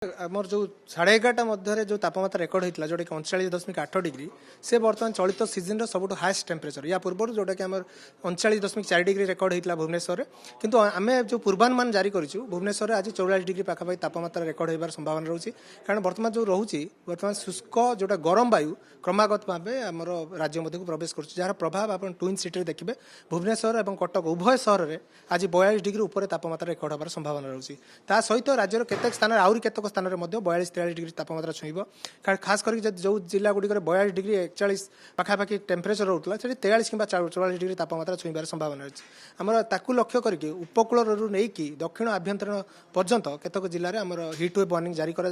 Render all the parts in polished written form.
आमर जो 11:30 मध्य जो तापमात्रा रेकर्ड होता जोटा कि 39.8 डिग्री से बर्तमान चलित सीजन सब हाएस्ट टेम्परेचर या पूर्व जोटा कि 39.4 डिग्री रेकर्ड होता भुवनेश्वर किंतु आम जो पूर्वानुमान जारी करूँ भुवनेश्वर आज 44 डिग्री पाखापाखि तापमात्रा रेकर्ड होबार संभावना रोचे कारण बर्तमान जो रोचे बर्तमान शुष्क जोटा गरम वायु क्रमागत भाव आम राज्य मध्य प्रवेश कर जार प्रभाव आप ट्विन सिटी देखिए भुवनेश्वर और कटक उभय सहर में आज 42 डिग्री उपर तापमात्रा रेकर्ड होबार संभावना रोचे ता सहित राज्यर केतेक स्थान आहरी केतेक स्थान में 42-43 डिग्री तापमात्रा छुईब कारण खास करके जो जिला गुड़िक 42 डिग्री 41 पाखापाखि टेम्परेचर रोला से 43 कि 44 डिग्री तापमात्रा छुईबार संभावना अच्छी आमर ताकू लक्ष्य करके उपकूल नहीं दक्षिण आभ्यंतरण पर्यंत केतक जिले में आमर हिट वेव वार्निंग जारी कर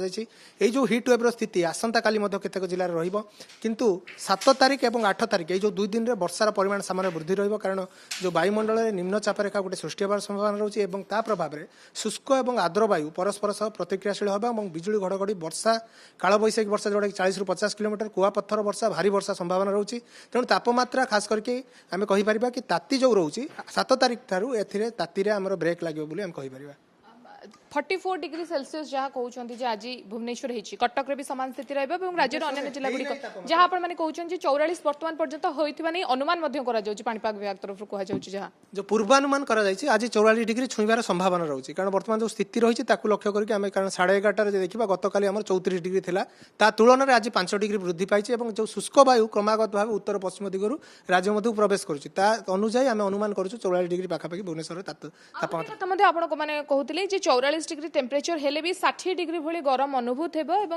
जो हिट वेव्र स्थिति आसंता काली केतक जिले में रहिबो किंतु 7 तारिख और 8 तारिख ये जो 2 दिन में वर्षार परिमाण सामान्य वृद्धि रहिबो कारण जो वायुमंडल में निम्न चाप रेखा गोटे सृष्टि होबार संभावना रोचे और ता प्रभाव में शुष्क और आर्द्र वायु परस्पर सह प्रतिक्रियाशील होगा और बिजुली घड़घड़ी वर्षा कालबैशाखी वर्षा जोटा 40 ରୁ 50 किलोमीटर कुआपत्थर वर्षा भारी वर्षा संभावना रोचे तेणु तापमात्रा खास करके आम कहीपर कि ताती जो रोचे 7 तारिख ठारू एथिरे तातीरे आमर ब्रेक लगे बोली आम कहीपर 44 डिग्री सेल्सियस जहाँ कहते आज भुवनेश्वर होती कटक भी सामान स्थिति राज्य अन्य जिला गुड़िक जहाँ आपने कहते 44 बर्तमान पर्यंत होता नहीं अनुमान पाणीपाग विभाग तरफ कहुँ जो पूर्वानुमान आज 44 डिग्री छुईबार संभावना रोचे कारण बर्तमान जो स्थिति रही लक्ष्य करके आम कारण 11:30 देखा गतकाली आम 34 डिग्री था ता तुलन में आज 5 डिग्री वृद्धि पाई जो शुष्क वायु क्रमागत भाव उत्तर पश्चिम दिगरू राज्य मध्य प्रवेश करुँच आम अनुमान करूँ 44 डिग्री पाखापाखि भुवनेश्वर तापमात्रा आपको मैंने कहते 44 डिग्री टेम्परेचर हेले भी 60 डिग्री भली गरम अनुभूत हो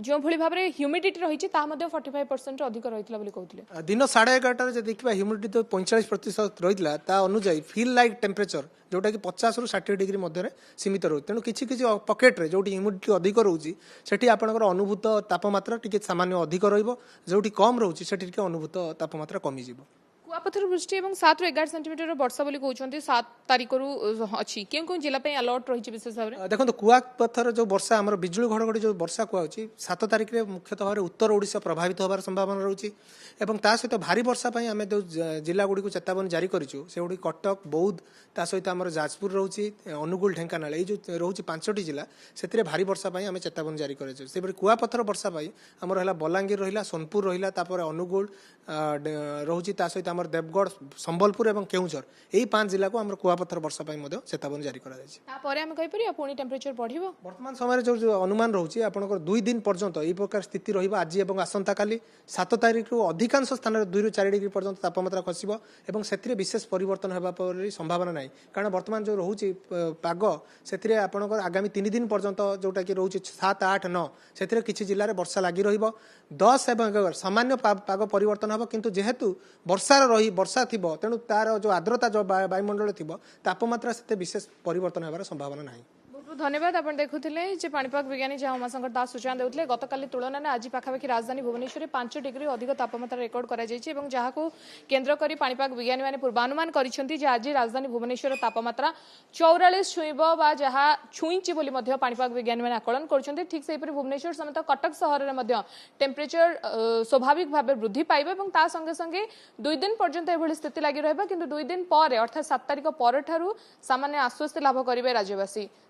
जो भली भाव में ह्यूमिडिटी रही 45% अधिक रही कहते दिन 11:30 देखा ह्यूमिडिटी तो 45% रही अनुजाई फील लाइक टेम्परेचर जोटा कि 50 ରୁ 60 डिग्री मध्य सीमित रोचे तेणु किसी पकेट्रे जो ह्यूमिडिटी अधिक रोचे से आपंकर अनुभूत तापमात्रा टी सामान्य अधिक रोटी कम रोचे से अनुभूत तापमात्रा कमिज कुआपथर वृष्टि और 7 ରୁ 11 सेंटीमीटर वर्षा बोली कहते 7 तारीख अच्छी क्यों क्यों जिला अलर्ट रही विशेष भाव में देखो कुआपथर जो वर्षा आम बिजुली घड़घड़ी जो वर्षा कहूँ 7 तारिख में मुख्यतः भाव उत्तर ओडिशा प्रभावित होबार संभावना रोचे और ता सहित भारी वर्षा आम जो जिला गुड़ी चेतावनी जारी करूँ से गुड़ी कटक बौद्ध ता सहित आम जाजपुर रोचे अनुगुल ढेंकानाल ये जो रोचे 5टी जिला से भारी वर्षा आम चेतावनी जारी कर कुआपथर वर्षा आमर है बलांगीर रहा सोनपुर रहा अनुगुल रोचे सहित आम देवगढ़ संबलपुर और केउझर यही 5 जिला को आम कुआपथर वर्षा चेतावनी जारी टेम्परेचर बढ़िबो वर्तमान समय जो अनुमान रोचे आपंकर 2 दिन पर्यंत यही प्रकार स्थिति रही आज और आसंता काली 7 तारिख रू अधिकांश स्थान 2 ରୁ 4 डिग्री पर्यंत तापमात्रा खसब और से विशेष परिवर्तन होगा संभावना नहीं कारण वर्तमान जो रोचे पाग से आपंकर आगामी 3 दिन पर्यंत जोटा कि रोचे 7, 8, 9 से किसी जिले में वर्षा लगी रही 10 और 11 सामान्य पाग परिवर्तन हम किंतु जेहेतु वर्षा थी तेणु तार जो आर्द्रता जो वायुमंडल थी तापमात्रा से विशेष परिवर्तन होबार संभावना नहीं धन्यवाद आप देखुले पाणीपाग विज्ञानी जहाँ उमाशंकर दास सूचना देते गतकाली तुलन में आज पाखापाखि राजधानी भुवनेश्वर 5 डिग्री अधिक तापमात्रा रेकर्ड कर जहाँ को केन्द्र कर पाणीपाग विज्ञानी मैंने पूर्वानुमान कर आज राजधानी भुवनेश्वर तापमात्रा 44 छुईब जहाँ छुईची पाणीपाग विज्ञानी मैंने आकलन कर ठीक से भुवनेश्वर समेत कटक सहर में टेम्परेचर स्वाभाविक भाव वृद्धि पाइब और संगे संगे 2 दिन पर्यंत यह स्थिति लगी रहा कि 2 दिन पर अर्थात 7 तारिख पर सामान्य आश्वस्ति लाभ करेंगे राज्यवासी।